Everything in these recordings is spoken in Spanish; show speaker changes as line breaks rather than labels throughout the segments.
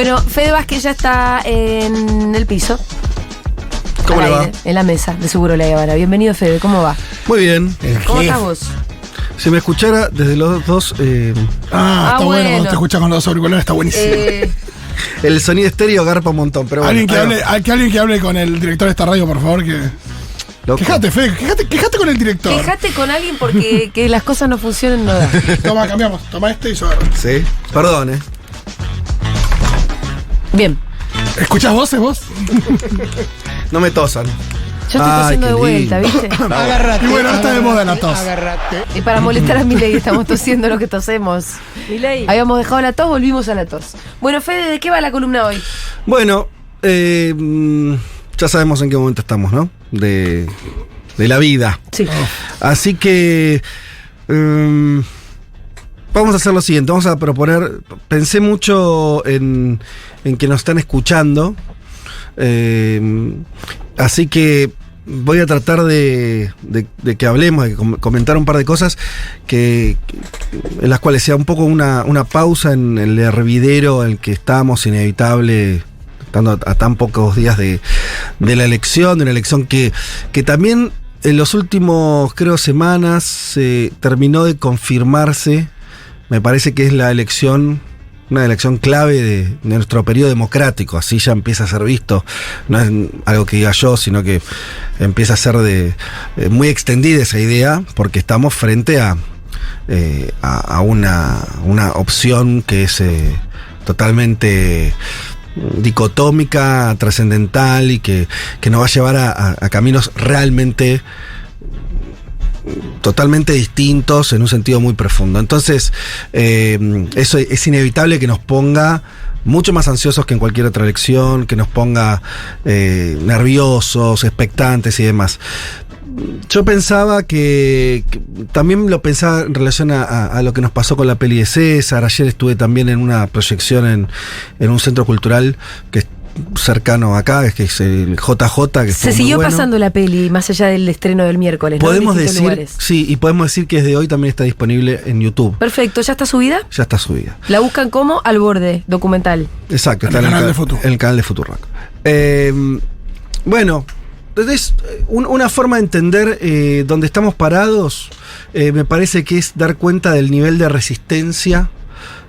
Bueno, Fede Vázquez ya está en el piso.
¿Cómo le va?
En la mesa de Seguro La Habana. Bienvenido, Fede, ¿cómo va?
Muy bien.
¿Cómo estás vos?
Si me escuchara desde los dos...
está bueno cuando te escuchas con los auriculares, está buenísimo.
El sonido estéreo garpa un montón, pero bueno.
Alguien que hable con el director de esta radio, por favor, que... Loco. Quejate, Fede, quejate con el director.
Quejate con alguien porque que las cosas no funcionen no da.
Toma, cambiamos. Toma este y suave.
Sí, perdón,
Bien.
¿Escuchás voces vos?
No me tosan.
Yo estoy tosiendo de vuelta, ¿viste?
Agarrate. Y bueno, está de moda la tos.
Agarrate.
Y para molestar a Milei estamos tosiendo lo que tosemos. Milei. Habíamos dejado la tos, volvimos a la tos. Bueno, Fede, ¿de qué va la columna hoy?
Bueno, ya sabemos en qué momento estamos, ¿no? De la vida.
Sí.
Así que vamos a hacer lo siguiente, vamos a proponer, pensé mucho en que nos están escuchando, así que voy a tratar de que hablemos, de comentar un par de cosas en las cuales sea un poco una pausa en el hervidero en el que estamos, inevitable, estando a tan pocos días de la elección, de una elección que también en los últimos, creo, semanas terminó de confirmarse. Me parece que es una elección clave de nuestro periodo democrático, así ya empieza a ser visto, no es algo que diga yo, sino que empieza a ser muy extendida esa idea, porque estamos frente a una opción que es totalmente dicotómica, trascendental y que nos va a llevar a caminos realmente totalmente distintos en un sentido muy profundo. Entonces, eso es inevitable que nos ponga mucho más ansiosos que en cualquier otra elección, que nos ponga nerviosos, expectantes y demás. Yo pensaba que también lo pensaba en relación a lo que nos pasó con la peli de César. Ayer estuve también en una proyección en un centro cultural que es cercano acá, que es el JJ, que
se siguió pasando la peli más allá del estreno del miércoles.
Podemos
¿no?
decir, lugares. Sí, y podemos decir que desde hoy también está disponible en YouTube.
Perfecto, ¿ya está subida?
Ya está subida.
La buscan como Al Borde, documental.
Exacto, está en el canal de Futurock. Bueno, entonces una forma de entender dónde estamos parados, me parece que es dar cuenta del nivel de resistencia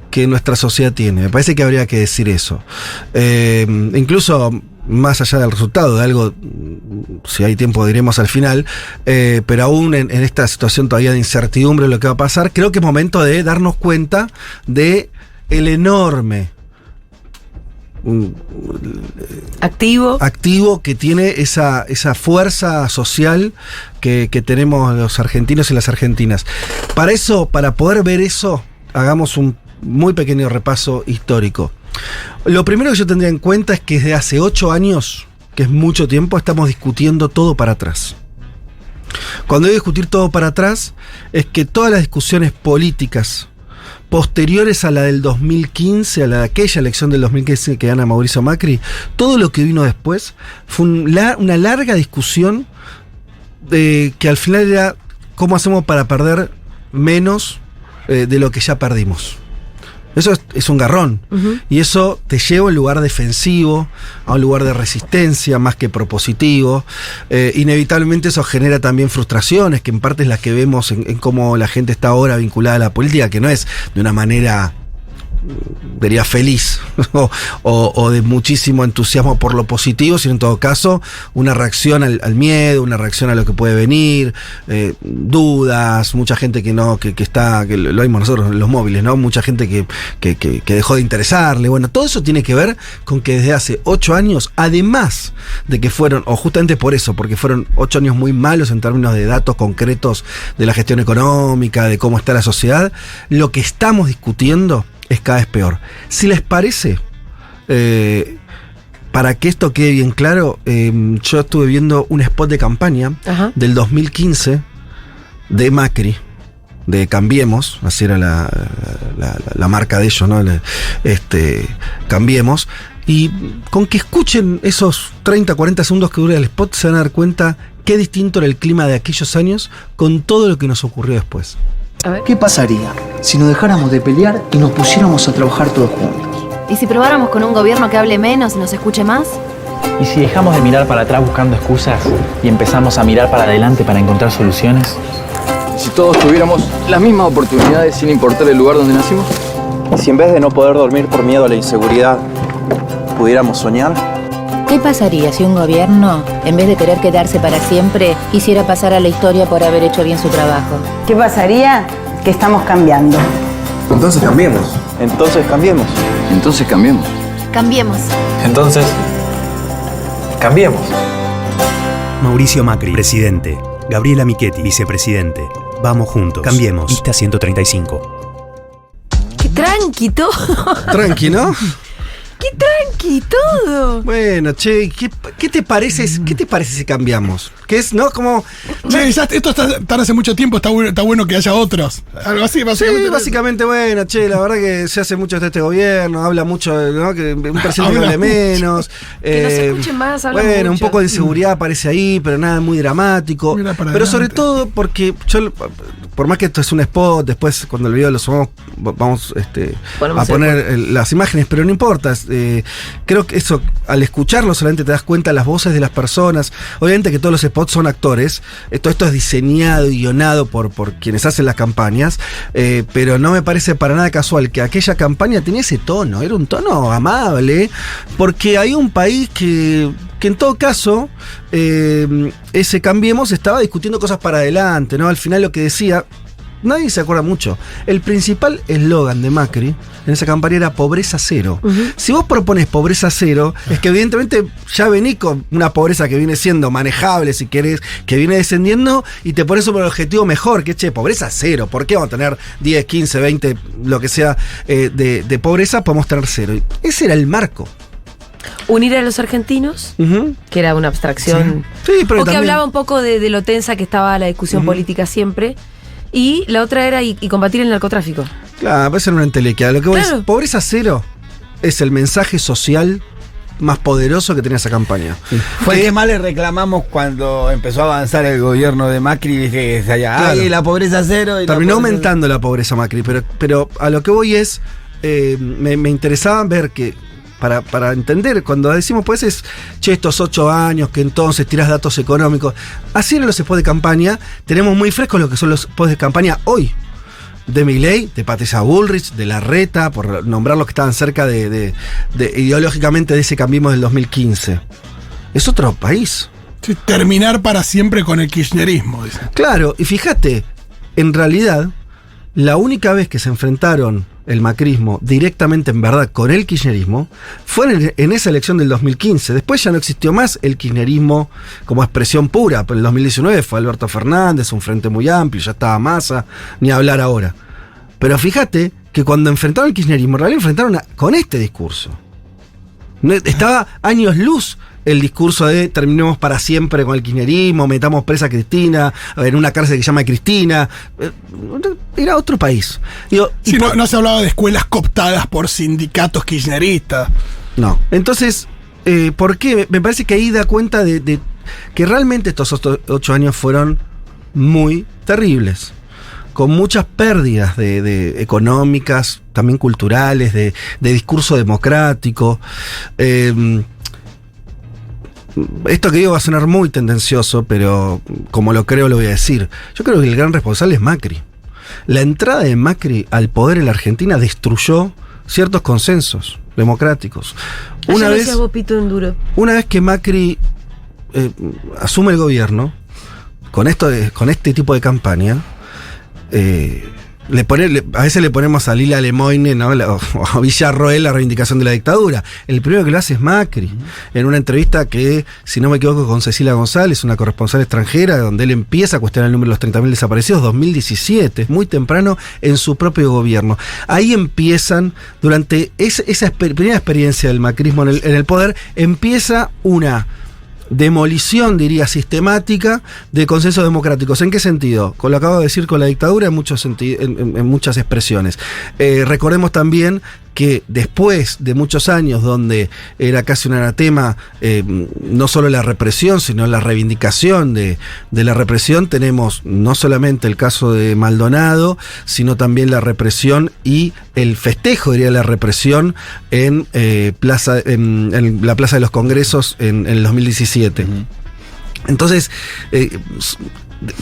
que nuestra sociedad tiene. Me parece que habría que decir eso. Incluso más allá del resultado de algo, si hay tiempo diremos al final, pero aún en esta situación todavía de incertidumbre de lo que va a pasar, creo que es momento de darnos cuenta de el enorme activo que tiene esa fuerza social que tenemos los argentinos y las argentinas. Para poder ver eso, hagamos un muy pequeño repaso histórico. Lo primero que yo tendría en cuenta es que desde hace 8 años, que es mucho tiempo, estamos discutiendo todo para atrás. Cuando digo discutir todo para atrás, es que todas las discusiones políticas posteriores a la del 2015, a la de aquella elección del 2015 que gana Mauricio Macri, todo lo que vino después fue una larga discusión que al final era cómo hacemos para perder menos de lo que ya perdimos. Eso es un garrón. Y eso te lleva a un lugar defensivo, a un lugar de resistencia más que propositivo. Inevitablemente eso genera también frustraciones, que en parte es las que vemos en cómo la gente está ahora vinculada a la política, que no es de una manera, diría, feliz o de muchísimo entusiasmo por lo positivo, sino en todo caso una reacción al miedo, una reacción a lo que puede venir, dudas, mucha gente que lo vimos nosotros en los móviles, ¿no? Mucha gente que dejó de interesarle. Bueno, todo eso tiene que ver con que desde hace 8 años, además de que fueron, o justamente por eso, porque fueron 8 años muy malos en términos de datos concretos de la gestión económica, de cómo está la sociedad, lo que estamos discutiendo es cada vez peor. Si les parece, para que esto quede bien claro, yo estuve viendo un spot de campaña del 2015 de Macri, de Cambiemos, así era la marca de ellos, ¿no? Cambiemos. Y con que escuchen esos 30, 40 segundos que dura el spot, se van a dar cuenta qué distinto era el clima de aquellos años con todo lo que nos ocurrió después.
¿Qué pasaría si nos dejáramos de pelear y nos pusiéramos a trabajar todos juntos? ¿Y si probáramos con un gobierno que hable menos y nos escuche más?
¿Y si dejamos de mirar para atrás buscando excusas y empezamos a mirar para adelante para encontrar soluciones?
Si todos tuviéramos las mismas oportunidades sin importar el lugar donde nacimos.
¿Y si en vez de no poder dormir por miedo a la inseguridad, pudiéramos soñar?
¿Qué pasaría si un gobierno, en vez de querer quedarse para siempre, hiciera pasar a la historia por haber hecho bien su trabajo?
¿Qué pasaría? Que estamos cambiando.
Entonces cambiemos. Entonces cambiemos.
Entonces cambiemos.
Cambiemos.
Entonces, cambiemos.
Mauricio Macri, presidente. Gabriela Michetti, vicepresidente. Vamos juntos. Cambiemos. Lista 135.
Qué tranqui todo.
Tranqui, ¿no?
Qué tranqui todo.
Bueno, che, ¿qué te parece si cambiamos? Que es, ¿no? Como.
Che, ya esto está hace mucho tiempo, está bueno que haya otros. Algo así, básicamente.
Sí, básicamente, bueno, che, la verdad que se hace mucho de este gobierno, habla mucho, ¿no? Que un presidente hable menos.
Que no se escuche más, habla mucho.
Bueno, un poco de inseguridad aparece ahí, pero nada muy dramático. Pero sobre todo porque yo, por más que esto es un spot, después cuando el video lo subamos, vamos a poner las imágenes, pero no importa. Creo que eso, al escucharlo solamente te das cuenta de las voces de las personas. Obviamente que todos los spots son actores, todo esto es diseñado y guionado por quienes hacen las campañas, pero no me parece para nada casual que aquella campaña tenía ese tono, era un tono amable, porque hay un país que en todo caso, ese Cambiemos estaba discutiendo cosas para adelante, ¿no? Al final lo que decía, nadie se acuerda mucho. El principal eslogan de Macri en esa campaña era pobreza cero. Si vos propones pobreza cero, es que evidentemente ya venís con una pobreza que viene siendo manejable, si querés, que viene descendiendo, y te pones sobre el objetivo mejor, que che, pobreza cero. ¿Por qué vamos a tener 10, 15, 20, lo que sea de pobreza? Podemos tener cero. Y ese era el marco.
Unir a los argentinos, que era una abstracción.
Sí, pero
o que
también
hablaba un poco de lo tensa que estaba la discusión política siempre. Y la otra era y combatir el narcotráfico.
Claro, puede ser una entelequia. Lo que voy a decir, pobreza cero es el mensaje social más poderoso que tenía esa campaña.
Sí. Fue el que más le reclamamos cuando empezó a avanzar el gobierno de Macri, dije que allá, claro, la pobreza cero. Y
terminó aumentando la pobreza Macri, pero a lo que voy es, me interesaba ver que, para entender, cuando decimos pues es, che, estos 8 años que entonces tirás datos económicos, así eran los spots de campaña, tenemos muy frescos lo que son los spots de campaña hoy, de Milei, de Patricia Bullrich, de Larreta, por nombrar los que estaban cerca de ideológicamente de ese Cambiemos del 2015. Es otro país.
Sí, terminar para siempre con el kirchnerismo, dice.
Claro, y fíjate, en realidad, la única vez que se enfrentaron el macrismo directamente en verdad con el kirchnerismo fue en esa elección del 2015. Después ya no existió más el kirchnerismo como expresión pura. Pero en el 2019 fue Alberto Fernández, un frente muy amplio, ya estaba Massa, ni hablar ahora. Pero fíjate que cuando enfrentaron el kirchnerismo, en realidad enfrentaron con este discurso. Estaba años luz el discurso de terminemos para siempre con el kirchnerismo, metamos presa a Cristina, en una cárcel que se llama Cristina. Era otro país. Digo,
sí, no se hablaba de escuelas cooptadas por sindicatos kirchneristas.
No. Entonces, ¿por qué? Me parece que ahí da cuenta de que realmente estos 8 años fueron muy terribles, con muchas pérdidas de económicas, también culturales, de discurso democrático. Esto que digo va a sonar muy tendencioso, pero como lo creo lo voy a decir. Yo creo que el gran responsable es Macri. La entrada de Macri al poder en la Argentina destruyó ciertos consensos democráticos. Una vez que Macri asume el gobierno, con este tipo de campaña, a veces le ponemos a Lila Lemoyne, ¿no? O a Villarroel la reivindicación de la dictadura. El primero que lo hace es Macri, en una entrevista que, si no me equivoco, con Cecilia González, una corresponsal extranjera, donde él empieza a cuestionar el número de los 30.000 desaparecidos, 2017, muy temprano en su propio gobierno. Ahí empiezan, durante esa primera experiencia del macrismo en el poder, empieza una demolición, diría, sistemática de consensos democráticos. ¿En qué sentido? Con lo acabo de decir con la dictadura, en muchas expresiones. Recordemos también que después de muchos años donde era casi un anatema, no solo la represión, sino la reivindicación de la represión, tenemos no solamente el caso de Maldonado, sino también la represión y el festejo, diría, la represión en la Plaza de los Congresos en el 2017. Entonces,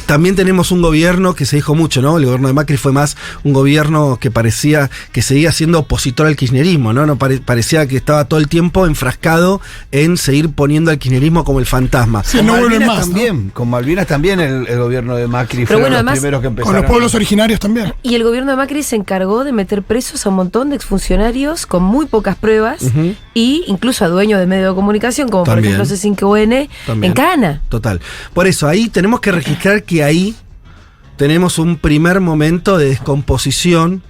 también tenemos un gobierno que se dijo mucho, ¿no? El gobierno de Macri fue más un gobierno que parecía que seguía siendo opositor al kirchnerismo, ¿no? Parecía que estaba todo el tiempo enfrascado en seguir poniendo al kirchnerismo como el fantasma.
Sí, no vuelven más, también, ¿no? Con Malvinas también el gobierno de Macri fue
bueno,
los
además,
primeros que empezaron.
Con los pueblos originarios también.
Y el gobierno de Macri se encargó de meter presos a un montón de exfuncionarios con muy pocas pruebas y incluso a dueños de medios de comunicación, como
también,
por ejemplo C5N, en cana.
Total. Por eso, ahí tenemos que registrar que ahí tenemos un primer momento de descomposición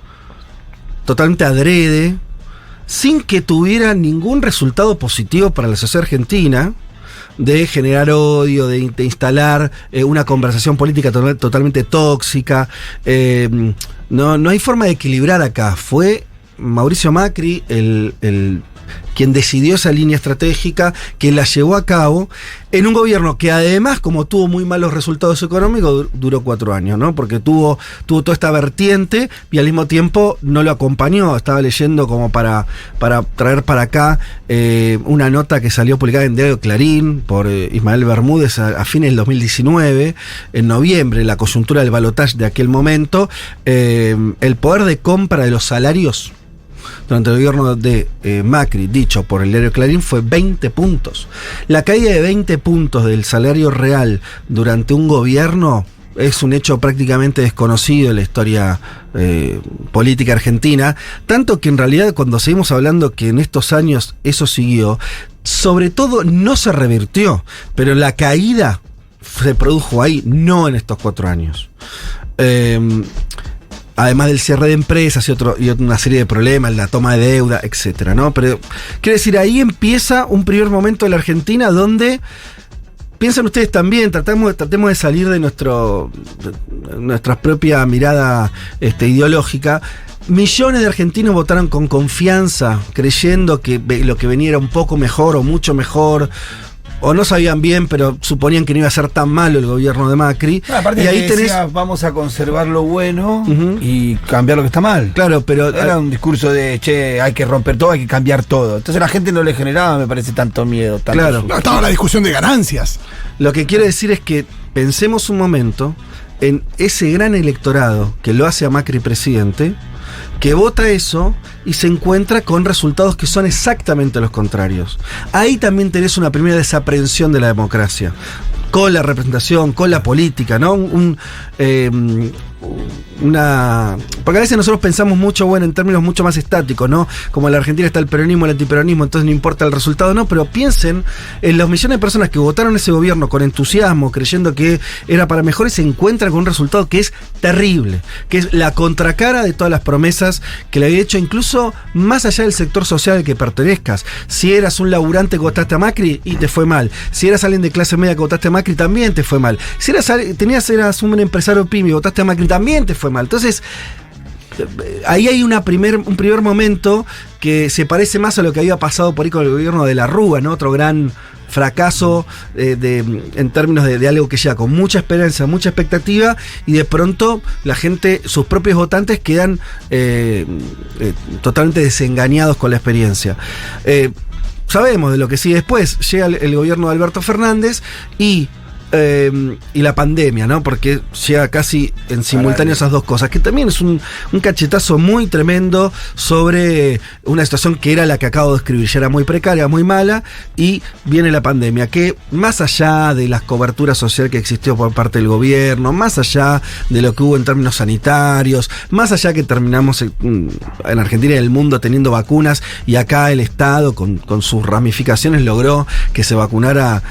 totalmente adrede, sin que tuviera ningún resultado positivo para la sociedad argentina, de generar odio, de instalar una conversación política totalmente tóxica. No hay forma de equilibrar acá. Fue Mauricio Macri quien decidió esa línea estratégica, quien la llevó a cabo en un gobierno que además, como tuvo muy malos resultados económicos, duró 4 años, ¿no? Porque tuvo toda esta vertiente y al mismo tiempo no lo acompañó. Estaba leyendo como para traer para acá una nota que salió publicada en Diario Clarín por Ismael Bermúdez a fines del 2019, en noviembre, la coyuntura del balotaje de aquel momento, el poder de compra de los salarios durante el gobierno de Macri, dicho por el diario Clarín, fue 20 puntos. La caída de 20 puntos del salario real durante un gobierno es un hecho prácticamente desconocido en la historia política argentina, tanto que en realidad cuando seguimos hablando que en estos años eso siguió, sobre todo no se revirtió, pero la caída se produjo ahí, no en estos 4 años. Además del cierre de empresas y una serie de problemas, la toma de deuda, etcétera, ¿no? Pero quiero decir, ahí empieza un primer momento de la Argentina donde, piensen ustedes también, tratemos de salir de nuestra propia mirada ideológica. Millones de argentinos votaron con confianza, creyendo que lo que venía era un poco mejor o mucho mejor, o no sabían bien, pero suponían que no iba a ser tan malo el gobierno de Macri.
Aparte, y ahí decía, vamos a conservar lo bueno y cambiar lo que está mal.
Claro, pero
era un discurso de, che, hay que romper todo, hay que cambiar todo. Entonces a la gente no le generaba, me parece, tanto miedo.
Claro.
No, estaba la discusión de ganancias.
Lo que quiero decir es que pensemos un momento en ese gran electorado que lo hace a Macri presidente, que vota eso y se encuentra con resultados que son exactamente los contrarios. Ahí también tenés una primera desaprensión de la democracia, con la representación, con la política, ¿no? Porque a veces nosotros pensamos mucho, en términos mucho más estáticos, ¿no? Como en la Argentina está el peronismo, el antiperonismo, entonces no importa el resultado, no, pero piensen en los millones de personas que votaron ese gobierno con entusiasmo, creyendo que era para mejor, y se encuentran con un resultado que es terrible, que es la contracara de todas las promesas que le había hecho, incluso más allá del sector social al que pertenezcas. Si eras un laburante que votaste a Macri y te fue mal. Si eras alguien de clase media que votaste a Macri, también te fue mal. Si eras un empresario pyme y votaste a Macri, también te fue mal. Entonces, ahí hay un primer momento que se parece más a lo que había pasado por ahí con el gobierno de la Rúa, ¿no? Otro gran fracaso en términos de algo que llega con mucha esperanza, mucha expectativa, y de pronto la gente, sus propios votantes, quedan totalmente desengañados con la experiencia. Sabemos de lo que sigue después. Llega el gobierno de Alberto Fernández y la pandemia, ¿no? Porque llega casi en simultáneo esas dos cosas, que también es un cachetazo muy tremendo sobre una situación que era la que acabo de describir. Ya era muy precaria, muy mala, y viene la pandemia, que más allá de la cobertura social que existió por parte del gobierno, más allá de lo que hubo en términos sanitarios, más allá que terminamos en Argentina y en el mundo teniendo vacunas, y acá el Estado con sus ramificaciones logró que se vacunara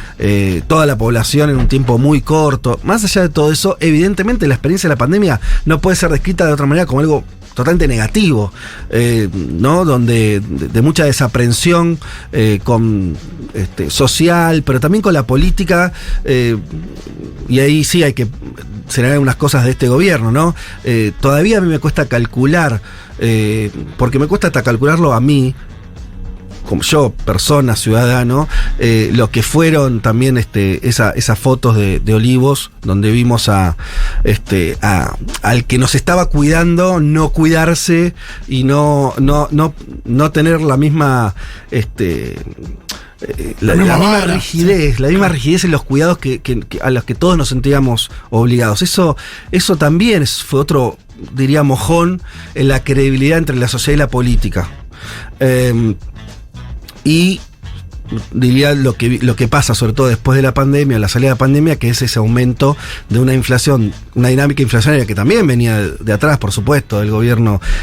toda la población en un tiempo muy corto. Más allá de todo eso, evidentemente la experiencia de la pandemia no puede ser descrita de otra manera como algo totalmente negativo, ¿no? Donde de mucha desaprensión social, pero también con la política, y ahí sí hay que señalar unas cosas de este gobierno, ¿no? Todavía a mí me cuesta calcular, porque me cuesta hasta calcularlo a mí, como yo, persona, ciudadano, lo que fueron también esas fotos de Olivos, donde vimos al que nos estaba cuidando no cuidarse y no tener la misma la misma rigidez en los cuidados a los que todos nos sentíamos obligados. Eso también fue otro, diría, mojón en la credibilidad entre la sociedad y la política. Y diría lo que pasa, sobre todo después de la pandemia, la salida de la pandemia, que es ese aumento de una inflación, una dinámica inflacionaria que también venía de atrás, por supuesto, del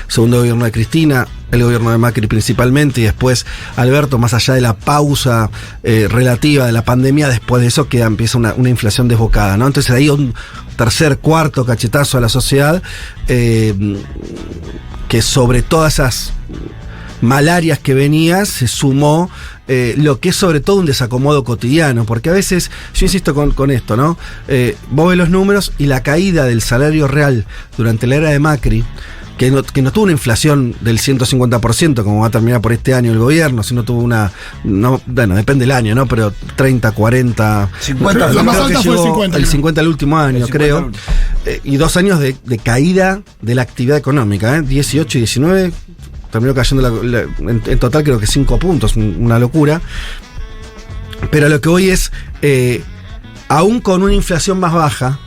segundo gobierno de Cristina, el gobierno de Macri principalmente, y después Alberto, más allá de la pausa relativa de la pandemia, después de eso empieza una inflación desbocada, ¿no? Entonces ahí un tercer, cuarto cachetazo a la sociedad, que sobre todas esas malarias que venía se sumó lo que es sobre todo un desacomodo cotidiano, porque a veces, yo insisto con esto, ¿no? Vos ves los números y la caída del salario real durante la era de Macri, que no tuvo una inflación del 150%, como va a terminar por este año el gobierno, sino tuvo bueno, depende del año, ¿no? Pero 30, 40...
50, la más alta fue el 50.
El 50 el último año, creo. Y 2 años de caída de la actividad económica, 18 y 19... terminó cayendo en total creo que 5 puntos, una locura. Pero lo que voy es, aún con una inflación más baja,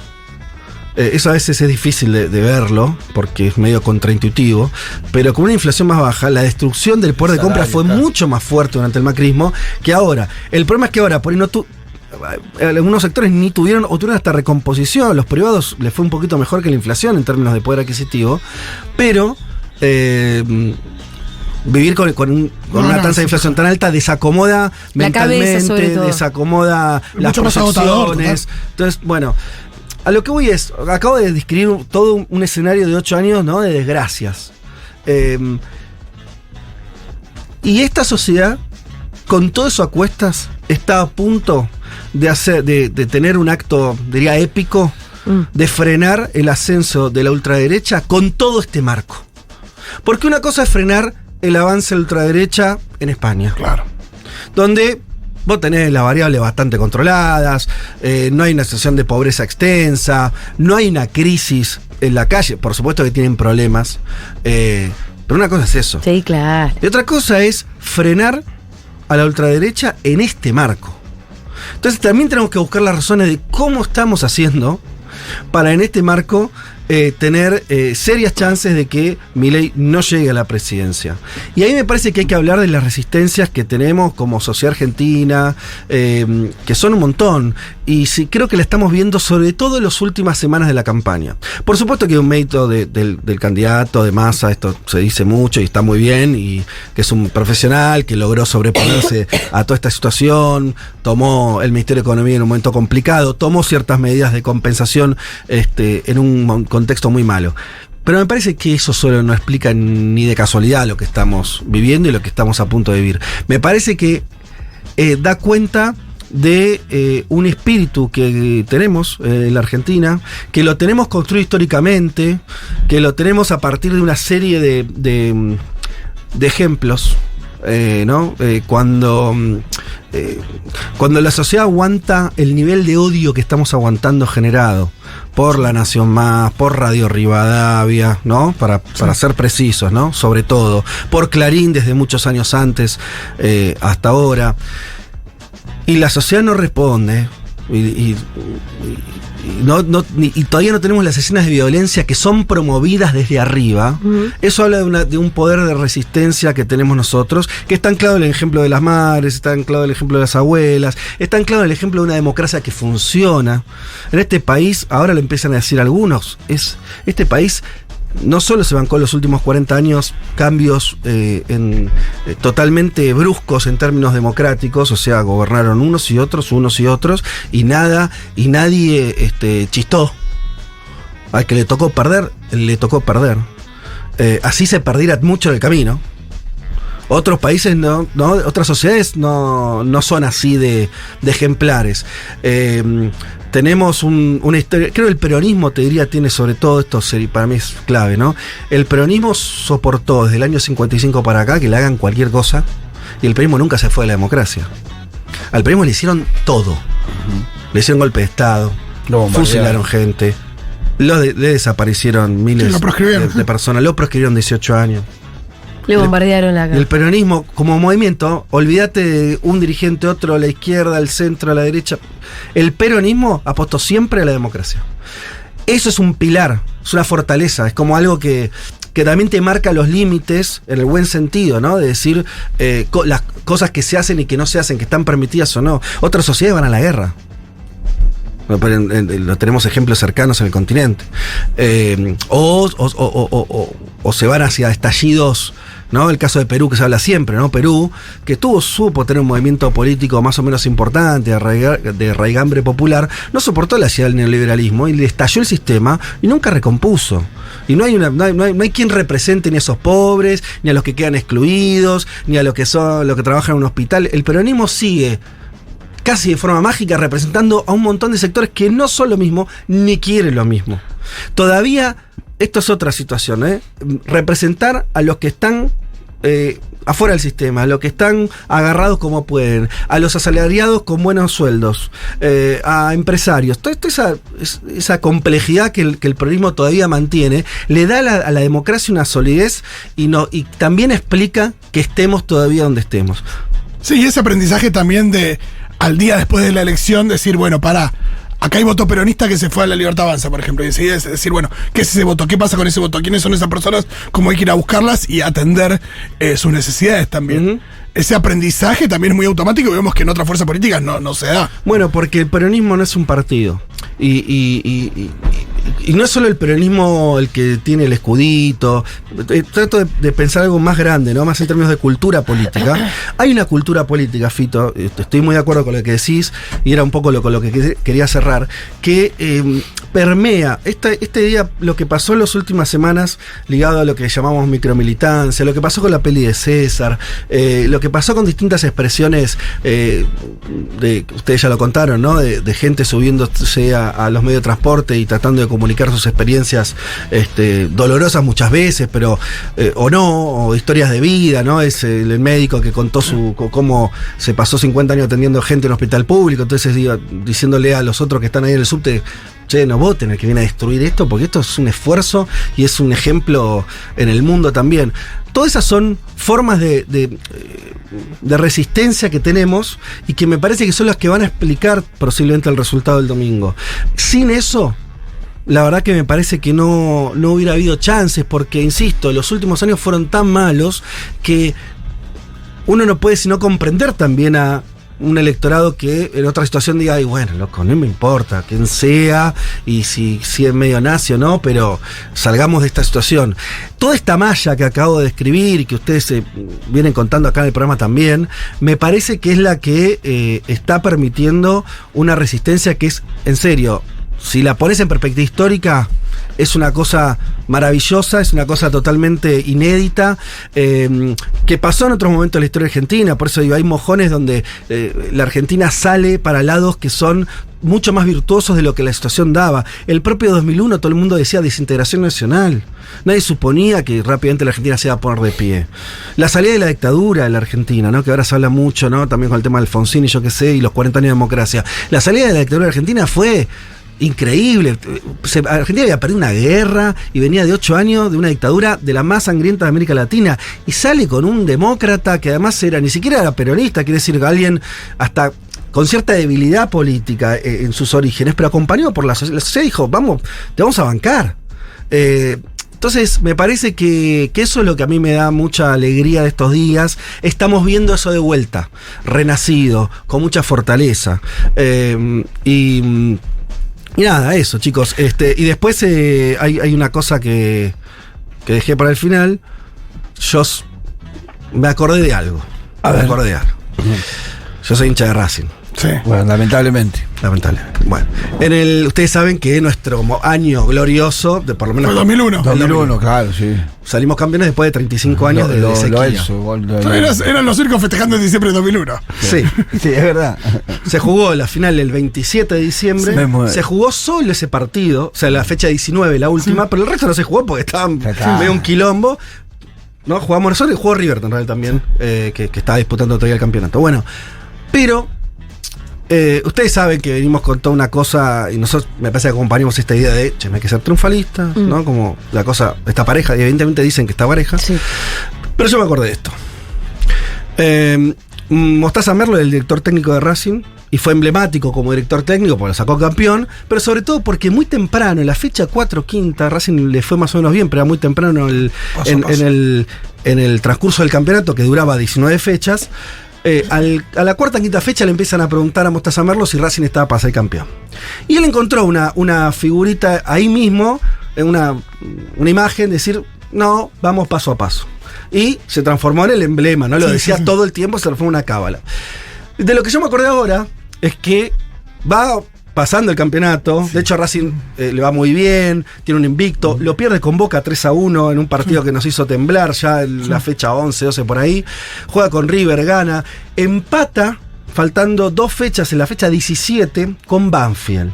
eso a veces es difícil de verlo, porque es medio contraintuitivo, pero con una inflación más baja, la destrucción del poder de compra fue mucho más fuerte durante el macrismo que ahora. El problema es que ahora, por ahí algunos sectores ni tuvieron o tuvieron hasta recomposición. Los privados les fue un poquito mejor que la inflación en términos de poder adquisitivo, pero vivir con una tasa de inflación tan alta desacomoda mentalmente, desacomoda las proyecciones. Entonces, bueno, a lo que voy es, acabo de describir todo un escenario de 8 años, ¿no? De desgracias. Y esta sociedad, con todo eso a cuestas, está a punto de tener un acto, diría, épico, de frenar el ascenso de la ultraderecha con todo este marco. Porque una cosa es frenar el avance de la ultraderecha en España.
Claro.
Donde vos tenés las variables bastante controladas, no hay una situación de pobreza extensa, no hay una crisis en la calle. Por supuesto que tienen problemas, pero una cosa es eso.
Sí, claro.
Y otra cosa es frenar a la ultraderecha en este marco. Entonces también tenemos que buscar las razones de cómo estamos haciendo para en este marco tener serias chances de que Milei no llegue a la presidencia. Y ahí me parece que hay que hablar de las resistencias que tenemos como sociedad argentina, que son un montón, y sí, creo que la estamos viendo sobre todo en las últimas semanas de la campaña. Por supuesto que hay un mérito del candidato, de Massa, esto se dice mucho y está muy bien, y que es un profesional que logró sobreponerse a toda esta situación, tomó el Ministerio de Economía en un momento complicado, tomó ciertas medidas de compensación en un contexto muy malo. Pero me parece que eso solo no explica ni de casualidad lo que estamos viviendo y lo que estamos a punto de vivir. Me parece que da cuenta de un espíritu que tenemos en la Argentina, que lo tenemos construido históricamente, que lo tenemos a partir de una serie de ejemplos, ¿no? Cuando la sociedad aguanta el nivel de odio que estamos aguantando generado por La Nación Más, por Radio Rivadavia, ¿no? Para ser precisos, ¿no? Sobre todo, por Clarín desde muchos años antes hasta ahora. Y la sociedad no responde. Y todavía no tenemos las escenas de violencia que son promovidas desde arriba. Eso habla de un poder de resistencia que tenemos nosotros, que está anclado en el ejemplo de las madres, está anclado en el ejemplo de las abuelas, está anclado en el ejemplo de una democracia que funciona. En este país, ahora lo empiezan a decir algunos, este país no solo se bancó en los últimos 40 años cambios totalmente bruscos en términos democráticos, o sea, gobernaron unos y otros, y nadie chistó. Al que le tocó perder, así se perdiera mucho en el camino. Otros países, otras sociedades no son así de ejemplares. Tenemos una historia, creo que el peronismo, te diría, tiene sobre todo esto, para mí es clave, ¿no? El peronismo soportó desde el año 55 para acá que le hagan cualquier cosa, y el peronismo nunca se fue de la democracia. Al peronismo le hicieron todo. Le hicieron golpe de Estado, fusilaron gente, le desaparecieron miles de personas, lo proscribieron 18 años.
Le bombardearon la cara.
El peronismo, como movimiento, olvídate de un dirigente, otro a la izquierda, al centro, a la derecha. El peronismo apostó siempre a la democracia. Eso es un pilar, es una fortaleza, es como algo que también te marca los límites, en el buen sentido, ¿no? De decir las cosas que se hacen y que no se hacen, que están permitidas o no. Otras sociedades van a la guerra. Lo tenemos ejemplos cercanos en el continente. O se van hacia estallidos, ¿no? El caso de Perú, que se habla siempre, ¿no? Perú, que supo tener un movimiento político más o menos importante, de raigambre popular, no soportó la ciudad del neoliberalismo y le estalló el sistema y nunca recompuso. Y no hay quien represente ni a esos pobres, ni a los que quedan excluidos, ni a los que trabajan en un hospital. El peronismo sigue casi de forma mágica representando a un montón de sectores que no son lo mismo ni quieren lo mismo. Todavía, esto es otra situación, representar a los que están afuera del sistema, a los que están agarrados como pueden, a los asalariados con buenos sueldos, a empresarios. Toda esa complejidad que el peronismo todavía mantiene, le da a la democracia una solidez y también explica que estemos todavía donde estemos.
Sí, y ese aprendizaje también de al día después de la elección decir, bueno, acá hay voto peronista que se fue a La Libertad Avanza, por ejemplo, y enseguida es decir, bueno, ¿qué es ese voto? ¿Qué pasa con ese voto? ¿Quiénes son esas personas? ¿Cómo hay que ir a buscarlas y atender sus necesidades también? Ese aprendizaje también es muy automático y vemos que en otras fuerzas políticas no se da.
Bueno, porque el peronismo no es un partido. Y no es solo el peronismo el que tiene el escudito. Trato de pensar algo más grande, ¿no? Más en términos de cultura política. Hay una cultura política, Fito, estoy muy de acuerdo con lo que decís, y era un poco con lo que quería cerrar, que permea este día, lo que pasó en las últimas semanas, ligado a lo que llamamos micromilitancia, lo que pasó con la peli de César, lo que pasó con distintas expresiones, ustedes ya lo contaron, ¿no? De gente subiéndose a los medios de transporte y tratando de comunicar sus experiencias dolorosas muchas veces, pero o historias de vida, ¿no? Es el médico que contó cómo se pasó 50 años atendiendo gente en un hospital público, entonces diciéndole a los otros que están ahí en el subte, che, no voten el que viene a destruir esto, porque esto es un esfuerzo y es un ejemplo en el mundo también. Todas esas son formas de resistencia que tenemos y que me parece que son las que van a explicar posiblemente el resultado del domingo. Sin eso, la verdad que me parece que no hubiera habido chances, porque, insisto, los últimos años fueron tan malos que uno no puede sino comprender también a un electorado que en otra situación diga, ay, bueno, loco, no me importa quién sea y si es medio nazi o no, pero salgamos de esta situación. Toda esta malla que acabo de describir y que ustedes vienen contando acá en el programa también, me parece que es la que está permitiendo una resistencia que es, en serio, si la pones en perspectiva histórica, es una cosa maravillosa, es una cosa totalmente inédita, que pasó en otros momentos de la historia argentina. Por eso digo, hay mojones donde la Argentina sale para lados que son mucho más virtuosos de lo que la situación daba. El propio 2001 todo el mundo decía desintegración nacional. Nadie suponía que rápidamente la Argentina se iba a poner de pie. La salida de la dictadura de la Argentina, ¿no? Que ahora se habla mucho, ¿no? También con el tema de Alfonsín y yo qué sé, y los 40 años de democracia. La salida de la dictadura de Argentina fue increíble. Argentina había perdido una guerra y venía de 8 años de una dictadura de la más sangrienta de América Latina, y sale con un demócrata que además ni siquiera era peronista, quiere decir, alguien hasta con cierta debilidad política en sus orígenes, pero acompañado por la sociedad, dijo, te vamos a bancar. Entonces me parece que eso es lo que a mí me da mucha alegría de estos días. Estamos viendo eso de vuelta, renacido, con mucha fortaleza, y nada, eso, chicos. Y después hay una cosa que dejé para el final. Yo me acordé de algo. Yo soy hincha de Racing.
Sí.
Bueno, lamentablemente.
Lamentablemente. Bueno, ustedes saben que nuestro año glorioso, de por lo menos.
Fue 2001.
2001, claro, sí.
Salimos campeones después de 35 años de sequía.
Eran los circos festejando en diciembre de 2001.
Sí.
Sí, es verdad.
Se jugó la final el 27 de diciembre. Se jugó solo ese partido, o sea, la fecha 19, la última, pero el resto no se jugó porque estaba medio un quilombo. ¿No? Jugamos nosotros y jugó River en realidad también, que estaba disputando todavía el campeonato. Bueno, pero ustedes saben que venimos con toda una cosa, y nosotros me parece que acompañamos esta idea de, che, no hay que ser triunfalistas, ¿no? Como la cosa, esta pareja, y evidentemente dicen que está pareja. Sí. Pero yo me acordé de esto. Mostaza Merlo, el director técnico de Racing, y fue emblemático como director técnico porque lo sacó campeón, pero sobre todo porque muy temprano, en la fecha 4/5, Racing le fue más o menos bien, pero era muy temprano en el transcurso del campeonato, que duraba 19 fechas. A la 4/5 fecha le empiezan a preguntar a Mostaza Merlo si Racing estaba para ser campeón. Y él encontró una figurita ahí mismo, una imagen, decir, no, vamos paso a paso. Y se transformó en el emblema, ¿no? Lo decía todo el tiempo, se transformó en una cábala. De lo que yo me acordé ahora es que va pasando el campeonato. De hecho, a Racing le va muy bien, tiene un invicto. Lo pierde con Boca 3-1 en un partido que nos hizo temblar ya en la fecha 11, 12 por ahí. Juega con River, gana. Empata, faltando 2 fechas en la fecha 17 con Banfield.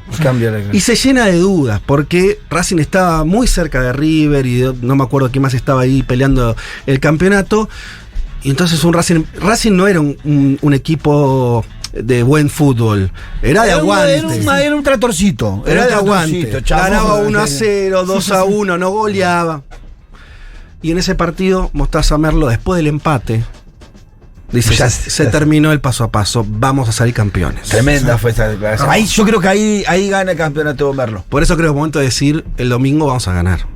Y se llena de dudas, porque Racing estaba muy cerca de River y no me acuerdo quién más estaba ahí peleando el campeonato. Y entonces Racing no era un equipo de buen fútbol. Era de aguante.
Era un tratorcito.
Era de aguante. Ganaba 1-0, 2-1, no goleaba. Y en ese partido, Mostaza Merlo, después del empate, dice, se terminó el paso a paso, vamos a salir campeones.
Tremenda fue esa declaración. Yo creo que ahí gana el campeonato Merlo.
Por eso creo que es el momento de decir, el domingo vamos a ganar.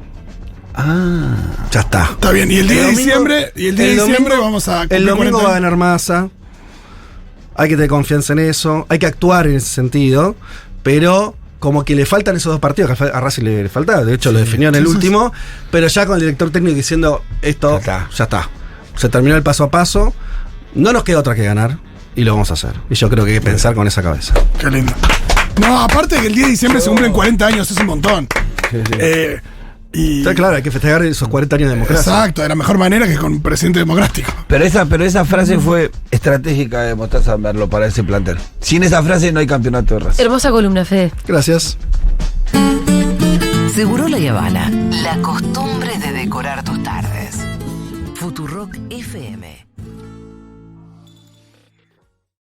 Ya está.
Está bien, y el 10 de diciembre, vamos a...
El domingo va a ganar Massa. Hay que tener confianza en eso, hay que actuar en ese sentido, pero como que le faltan esos 2 partidos, que a Racing le faltaba, de hecho lo definió en el último, pero ya con el director técnico diciendo, esto ya está. Se terminó el paso a paso, no nos queda otra que ganar, y lo vamos a hacer. Y yo creo que hay que pensar con esa cabeza.
Qué lindo. No, aparte que el 10 de diciembre se cumplen 40 años, es un montón.
Está claro, hay que festejar esos 40 años de democracia.
Exacto, de la mejor manera que con un presidente democrático.
Pero esa frase fue estratégica de Mostaza Merlo para ese plantel. Sin esa frase no hay campeonato de Racing.
Hermosa columna, Fede.
Gracias.
Segurola y Habana, la costumbre de decorar tus tardes. Futurock FM.